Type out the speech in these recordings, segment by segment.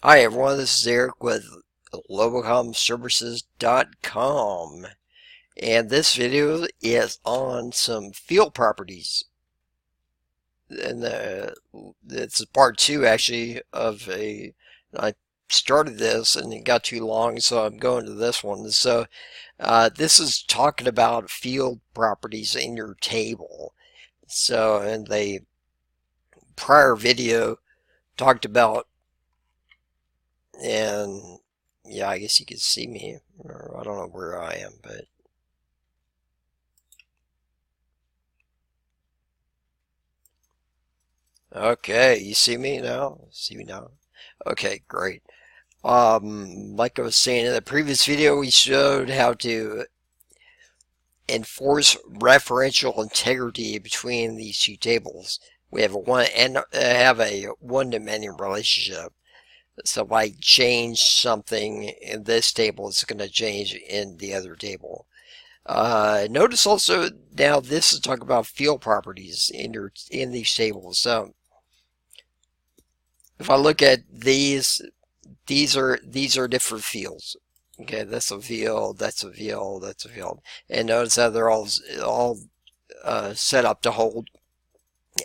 Hi everyone, this is Eric with Lobocomservices.com, and this video is on some field properties. And it's part two actually of I started this and it got too long, so I'm going to this one. So this is talking about field properties in your table. So in the prior video talked about, and yeah, I guess you can see me. Or I don't know where I am, but okay, you see me now? See me now? Okay, great. Like I was saying in the previous video, we showed how to enforce referential integrity between these two tables. We have a one-dimensional relationship. So if I change something in this table, it's going to change in the other table. Notice also now this is talking about field properties in these tables. So if I look at these are different fields. Okay, that's a field, that's a field, that's a field, and notice how they're all set up to hold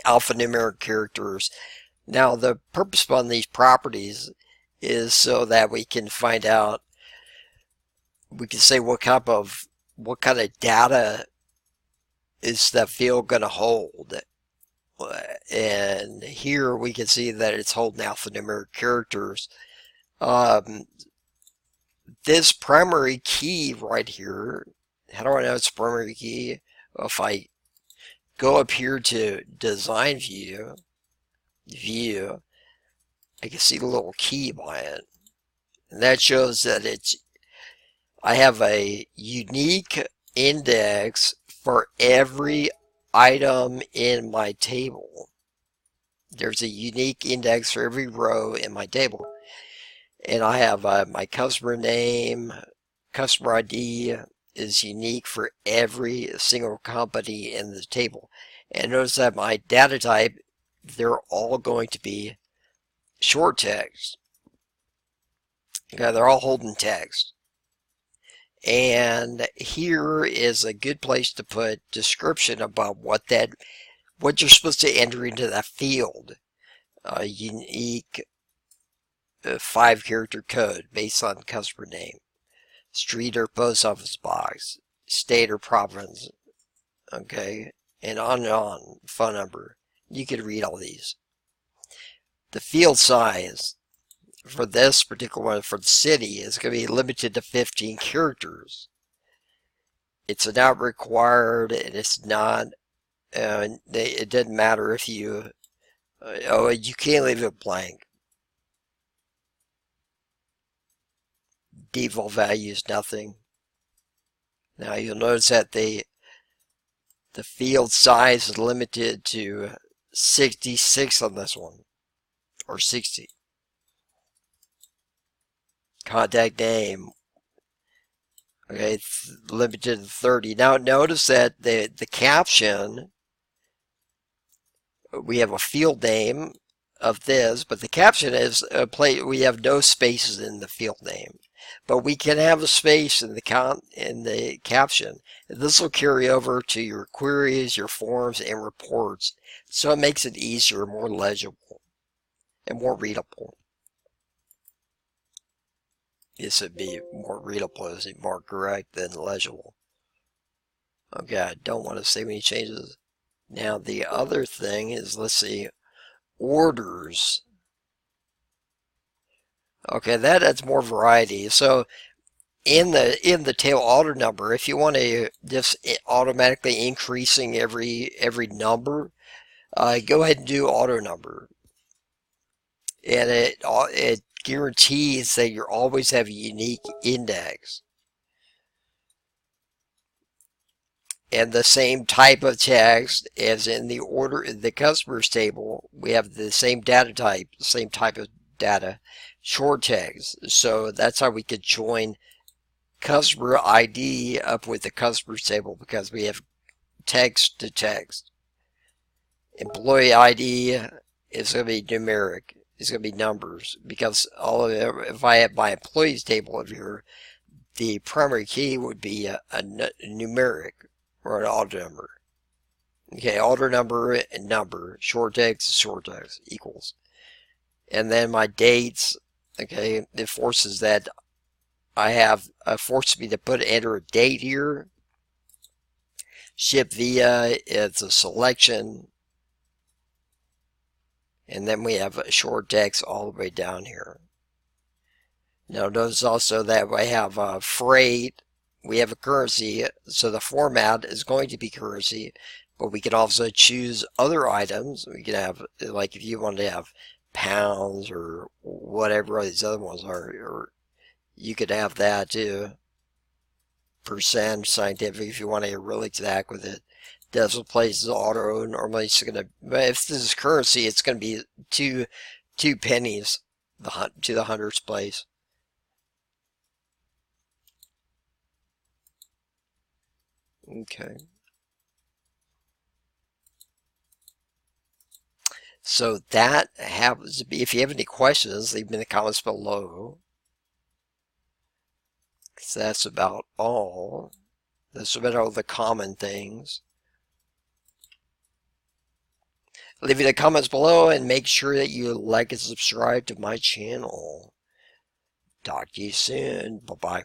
alphanumeric characters. Now the purpose behind these properties is so that we can find out, we can say what kind of data is that field going to hold. And here we can see that it's holding alphanumeric characters. This primary key right here, how do I know it's primary key? Well, if I go up here to design view, I can see the little key by it. And that shows that I have a unique index for every item in my table. There's a unique index for every row in my table. And I have my customer name, customer ID is unique for every single company in the table. And notice that my data type, they're all going to be short text. Okay, they're all holding text. And here is a good place to put description about what you're supposed to enter into that field. A unique 5-character code based on customer name, street or post office box, state or province, okay, and on, phone number. You could read all these. The field size for this particular one for the city is going to be limited to 15 characters. It's not required, and it's not, it doesn't matter if you, you can't leave it blank. Default value is nothing. Now you'll notice that the field size is limited to 66 on this one, or 60. Contact name, okay, it's limited to 30. Now notice that the caption, we have a field name of this, but the caption is we have no spaces in the field name. But we can have a space in the caption. This will carry over to your queries, your forms, and reports. So it makes it easier, more legible, and more readable. This would be more readable, is it more correct than legible? Okay, I don't want to save any changes. Now the other thing is, let's see, orders. Okay, that adds more variety. So in the tail auto number, if you want to just automatically increasing every number, go ahead and do auto number, and it guarantees that you always have a unique index and the same type of text as in the customers table. We have the same data type, the same type of data, short text. So that's how we could join customer ID up with the customers table, because we have text to text. Employee ID is going to be numeric. is going to be numbers, because all of it, if I have my employees table over here, the primary key would be a numeric or an order number. Okay, order number and number, short text equals. And then my dates, okay, it forces that forces me to enter a date here. Ship via, it's a selection. And then we have a short text all the way down here. Now notice also that we have freight, we have a currency, so the format is going to be currency, but we can also choose other items. We can have, like if you want to have pounds or whatever these other ones are, or you could have that too. Percent scientific if you want to get really exact with it. Decimal places auto. Normally it's going to, if this is currency, it's going to be two pennies to the hundredths place. Okay. So that happens to be, if you have any questions, leave them in the comments below. So that's about all. That's about all the common things. Leave it in the comments below and make sure that you like and subscribe to my channel. Talk to you soon. Bye-bye.